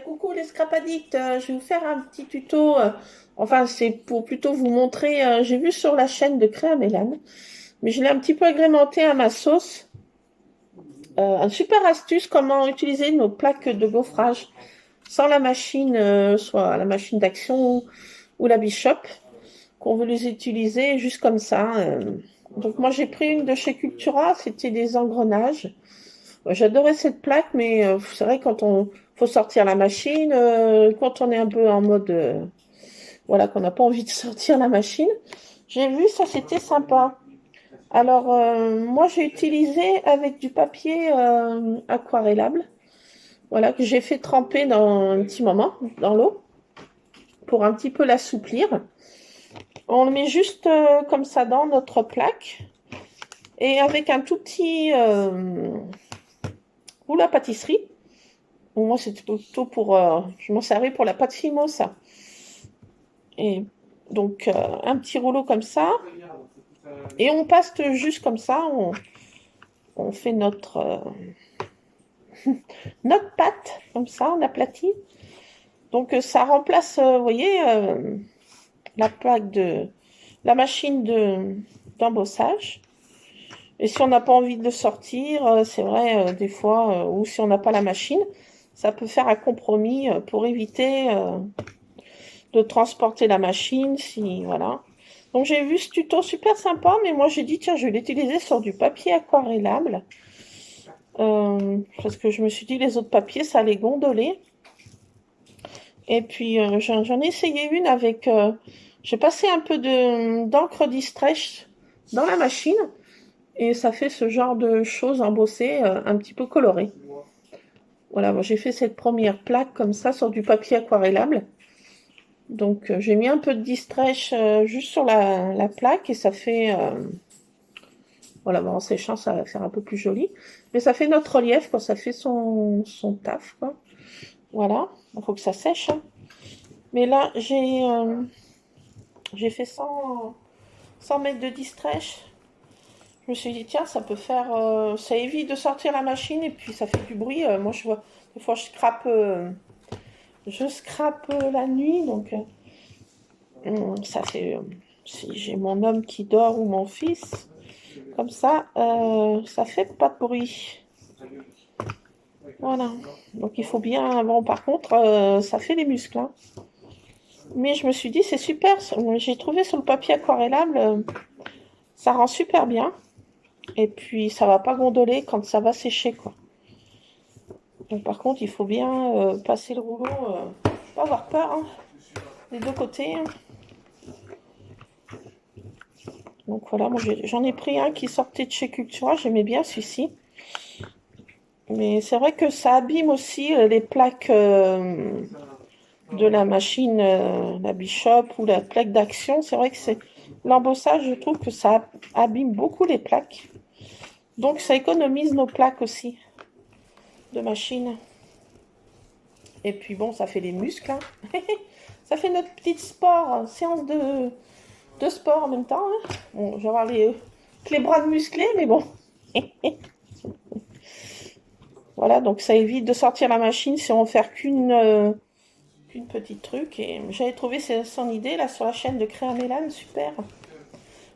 coucou les scrap addicts, je vais vous faire un petit tuto. Enfin, c'est pour plutôt vous montrer. J'ai vu sur la chaîne de Créa Mélane, mais je l'ai un petit peu agrémenté à ma sauce. Un super astuce comment utiliser nos plaques de gaufrage sans la machine, soit la machine d'action ou la Bishop, qu'on veut les utiliser juste comme ça. Donc moi j'ai pris une de chez Cultura, c'était des engrenages. J'adorais cette plaque, mais c'est vrai quand on faut sortir la machine, quand on est un peu en mode voilà qu'on n'a pas envie de sortir la machine. J'ai vu ça, c'était sympa. Alors moi j'ai utilisé avec du papier aquarellable, voilà que j'ai fait tremper dans un petit moment dans l'eau pour un petit peu l'assouplir. On le met juste comme ça dans notre plaque et avec un tout petit ou la pâtisserie. Moi, c'était plutôt pour. Je m'en servais pour la pâte fimo, ça. Et donc, un petit rouleau comme ça. Et on paste juste comme ça. On fait notre pâte, comme ça, on aplatit. Donc, ça remplace, vous voyez, la plaque de. La machine d'embossage. Et si on n'a pas envie de le sortir, c'est vrai, des fois, ou si on n'a pas la machine, ça peut faire un compromis pour éviter de transporter la machine, si voilà. Donc j'ai vu ce tuto super sympa, mais moi j'ai dit tiens je vais l'utiliser sur du papier aquarellable parce que je me suis dit les autres papiers ça allait gondoler. Et puis j'en ai essayé une avec, j'ai passé un peu de d'encre distress dans la machine et ça fait ce genre de choses embossées un petit peu colorées. Voilà, moi j'ai fait cette première plaque comme ça sur du papier aquarellable. Donc j'ai mis un peu de distress juste sur la plaque et ça fait voilà, bon, en séchant ça va faire un peu plus joli, mais ça fait notre relief quoi, ça fait son taf quoi. Voilà, il faut que ça sèche, hein. Mais là j'ai fait 100 mètres de distress. Je me suis dit tiens ça peut faire ça évite de sortir la machine et puis ça fait du bruit. Moi je vois des fois je scrape la nuit donc ça fait si j'ai mon homme qui dort ou mon fils, comme ça fait pas de bruit. Voilà. Donc il faut bien. Bon, par contre, ça fait des muscles, hein. Mais je me suis dit, c'est super. J'ai trouvé sur le papier aquarellable, ça rend super bien. Et puis ça va pas gondoler quand ça va sécher, quoi. Donc par contre, il faut bien passer le rouleau. Faut pas avoir peur, hein, des deux côtés, hein. Donc voilà, moi j'en ai pris un qui sortait de chez Cultura, j'aimais bien celui-ci. Mais c'est vrai que ça abîme aussi les plaques de la machine, la Bishop ou la plaque d'action. C'est vrai que c'est l'embossage, je trouve que ça abîme beaucoup les plaques. Donc ça économise nos plaques aussi de machine. Et puis bon, ça fait les muscles, hein. Ça fait notre petite sport, séance de sport en même temps, hein. Bon, je vais avoir que les bras musclés, mais bon. Voilà, donc ça évite de sortir la machine si on veut faire qu'une petite truc. Et j'avais trouvé son idée là sur la chaîne de Créa Mélane, super.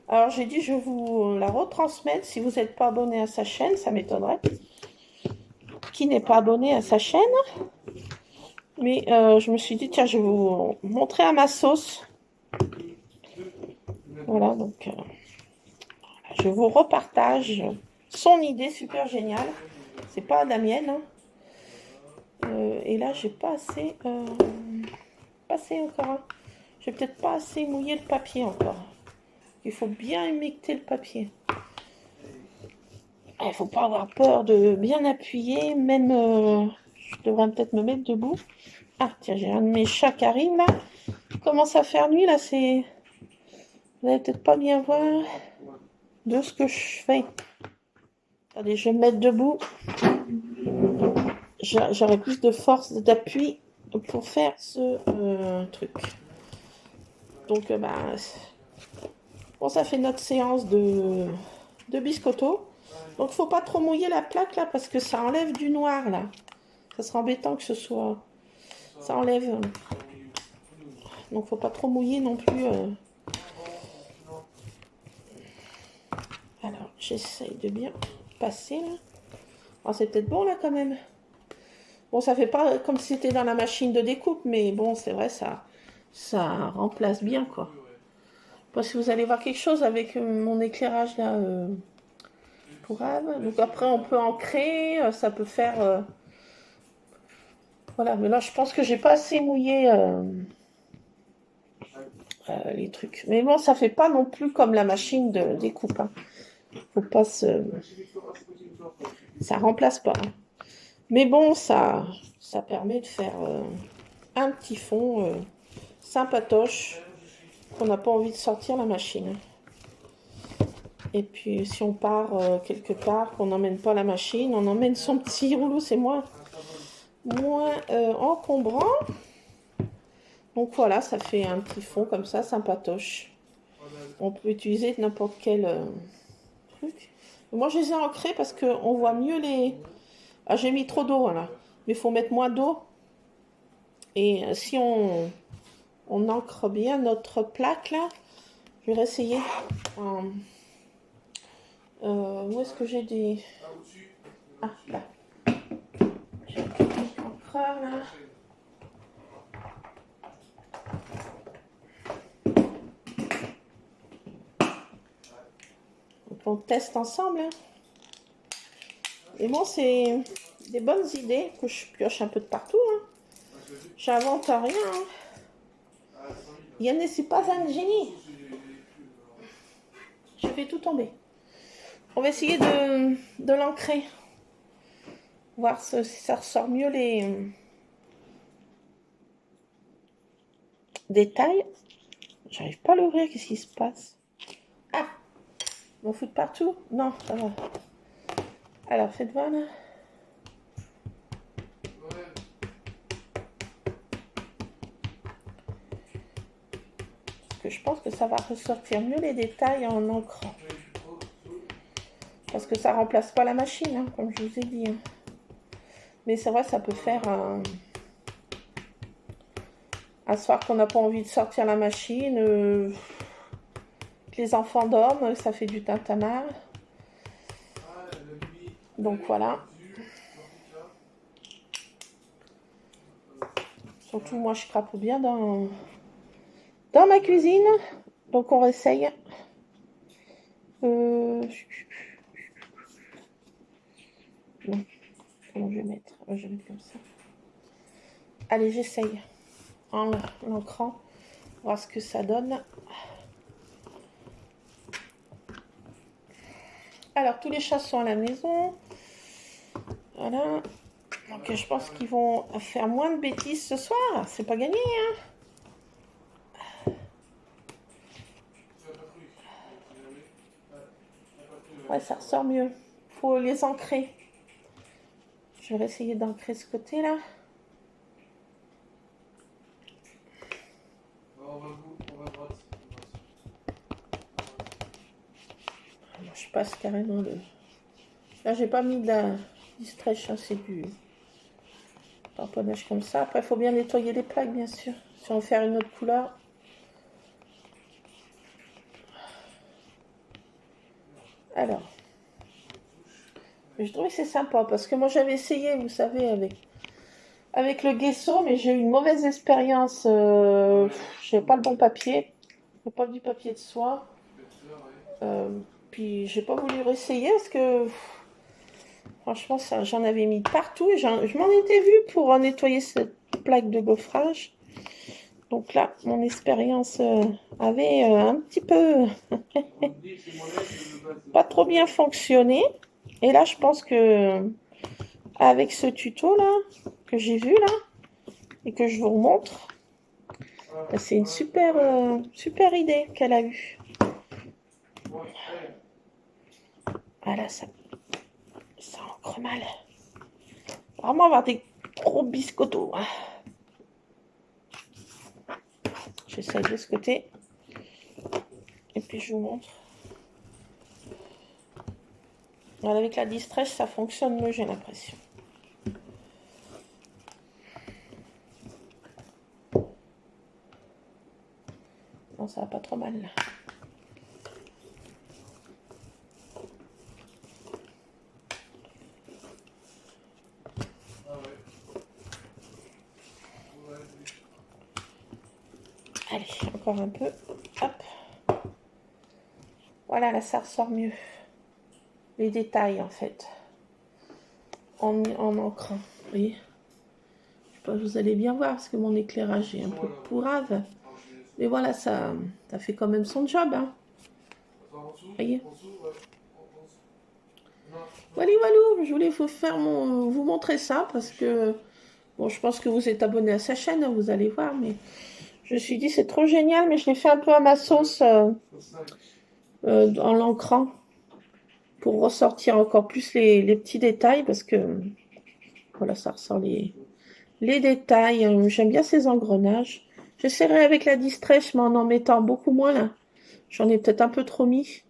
Alors j'ai dit je vais vous la retransmettre si vous n'êtes pas abonné à sa chaîne, ça m'étonnerait. Qui n'est pas abonné à sa chaîne? Mais je me suis dit tiens je vais vous montrer à ma sauce. Voilà donc je vous repartage son idée super géniale. C'est pas la mienne, hein. Et là j'ai pas assez encore, hein. J'ai peut-être pas assez mouillé le papier encore. Il faut bien humecter le papier. Il ne faut pas avoir peur de bien appuyer, même je devrais peut-être me mettre debout. Ah tiens, j'ai un de mes chats qui arrive là. Il commence à faire nuit là, c'est. Vous n'allez peut-être pas bien voir de ce que je fais. Attendez, je vais me mettre debout. J'aurai plus de force d'appui pour faire ce truc. Donc bon, ça fait notre séance de biscotto. Donc faut pas trop mouiller la plaque là parce que ça enlève du noir là. Ça sera embêtant que ce soit Ça enlève. Donc faut pas trop mouiller non plus. Alors j'essaye de bien passer là. Oh, c'est peut-être bon là quand même. Bon, ça fait pas comme si c'était dans la machine de découpe, mais bon, c'est vrai, ça remplace bien quoi. Je sais pas si vous allez voir quelque chose avec mon éclairage là pour Ave. Donc après on peut ancrer, ça peut faire. Voilà, mais là je pense que j'ai pas assez mouillé les trucs. Mais bon, ça fait pas non plus comme la machine de découpe. Hein. Faut pas se... Ça remplace pas. Hein. Mais bon, ça permet de faire un petit fond sympatoche qu'on n'a pas envie de sortir la machine. Et puis si on part quelque part, qu'on n'emmène pas la machine, on emmène son petit rouleau, c'est moins encombrant. Donc voilà, ça fait un petit fond comme ça, sympatoche. On peut utiliser n'importe quel truc. Moi je les ai ancrés parce qu'on voit mieux les... Ah, j'ai mis trop d'eau là, mais il faut mettre moins d'eau. Et si on ancre bien notre plaque là, je vais essayer. Où est-ce que j'ai des... Ah, là. J'ai un petit encreur là. Donc on teste ensemble. Hein. Et bon, c'est des bonnes idées que je pioche un peu de partout. Hein. J'invente rien. Hein. Yann n'est pas un génie. Je fais tout tomber. On va essayer de l'ancrer. Voir si ça ressort mieux les détails. J'arrive pas à l'ouvrir. Qu'est-ce qui se passe? Ah! On fout de partout? Non, ça va. Alors, faites voir là. Parce que je pense que ça va ressortir mieux les détails en encrant. Parce que ça remplace pas la machine, hein, comme je vous ai dit. Hein. Mais c'est vrai, ça peut faire un soir qu'on n'a pas envie de sortir la machine. Que les enfants dorment, ça fait du tintamarre. Donc voilà. Surtout moi, je crape bien dans ma cuisine. Donc on réessaye. Non. Comment je vais mettre? Je vais mettre comme ça. Allez, j'essaye. En l'ancrant. Voir ce que ça donne. Alors, tous les chats sont à la maison. Voilà. Donc, je pense qu'ils vont faire moins de bêtises ce soir. C'est pas gagné, hein. Ouais, ça ressort mieux. Faut les ancrer. Je vais essayer d'ancrer ce côté-là. Je passe carrément le... Là, j'ai pas mis du stretch, hein, c'est du tamponnage comme ça. Après, il faut bien nettoyer les plaques, bien sûr. Si on veut faire une autre couleur. Alors, je trouve que c'est sympa parce que moi, j'avais essayé, vous savez, avec le gesso, mais j'ai eu une mauvaise expérience. J'ai pas le bon papier. J'ai pas du papier de soie. Puis, j'ai pas voulu réessayer parce que... Franchement, j'en avais mis partout. Je m'en étais vue pour nettoyer cette plaque de gaufrage. Donc là, mon expérience avait un petit peu pas trop bien fonctionné. Et là, je pense que avec ce tuto là que j'ai vu là et que je vous montre, c'est une super idée qu'elle a eue. Voilà, ça encre mal. Vraiment avoir des gros biscottos. Hein. J'essaie de ce côté. Et puis je vous montre. Alors avec la distress, ça fonctionne mieux, j'ai l'impression. Non, ça va pas trop mal là. Allez, encore un peu. Hop. Voilà, là, ça ressort mieux. Les détails, en fait. En encre. Vous voyez? Je sais pas, vous allez bien voir, parce que mon éclairage est un peu pourrave. Mais voilà, ça fait quand même son job. Hein. Vous voyez? Voilà, voilà, je voulais vous montrer ça, parce que... Bon, je pense que vous êtes abonné à sa chaîne, hein, vous allez voir, mais... Je me suis dit, c'est trop génial, mais je l'ai fait un peu à ma sauce en l'ancrant pour ressortir encore plus les petits détails parce que voilà, ça ressort les détails. J'aime bien ces engrenages. J'essaierai avec la Distress, mais en mettant beaucoup moins là. J'en ai peut-être un peu trop mis.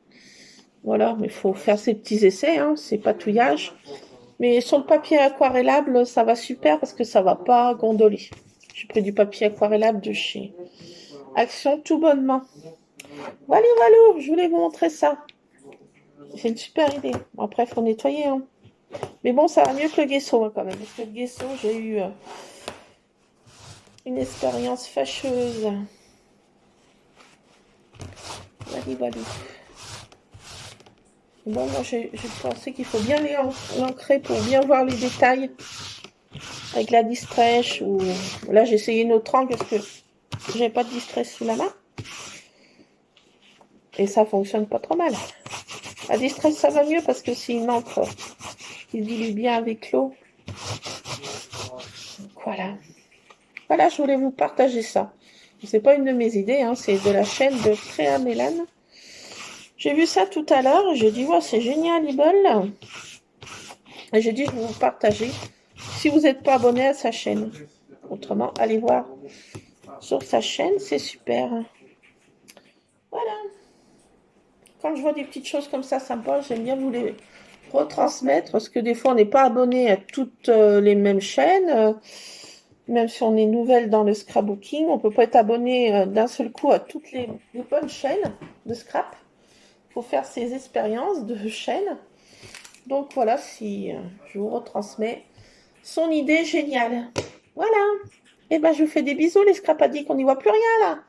Voilà, mais il faut faire ces petits essais, hein, c'est patouillage. Mais sur le papier aquarellable, ça va super parce que ça va pas gondoler. J'ai pris du papier aquarellable de chez Action tout bonnement. Voilà, voilà, je voulais vous montrer ça. C'est une super idée. Bon, après, il faut nettoyer. Hein. Mais bon, ça va mieux que le Gesso hein, quand même. Parce que le Gesso, j'ai eu une expérience fâcheuse. Voilà, voilà. Bon, moi, j'ai pensé qu'il faut bien l'ancrer pour bien voir les détails. Avec la Distress. Ou... Là, j'ai essayé une autre encre parce que j'ai pas de Distress sous la main. Et ça fonctionne pas trop mal. La Distress, ça va mieux parce que c'est une encre qui dilue bien avec l'eau. Voilà. Voilà, je voulais vous partager ça. C'est pas une de mes idées, hein, c'est de la chaîne de Créa Mélane. J'ai vu ça tout à l'heure et j'ai dit, ouais, c'est génial, Ibol. Et j'ai dit, je vais vous partager si vous n'êtes pas abonné à sa chaîne. Autrement, allez voir sur sa chaîne, c'est super. Voilà. Quand je vois des petites choses comme ça sympas, j'aime bien vous les retransmettre parce que des fois, on n'est pas abonné à toutes les mêmes chaînes. Même si on est nouvelle dans le scrapbooking, on ne peut pas être abonné d'un seul coup à toutes les bonnes chaînes de scrap. Il faut faire ses expériences de chaîne. Donc voilà, si je vous retransmets son idée géniale. Voilà. Et ben je vous fais des bisous les scrapadiques, on n'y voit plus rien là.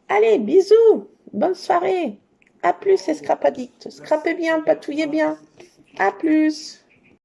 Allez, bisous. Bonne soirée. À plus les scrapadiques. Scrapez bien, patouillez bien. À plus.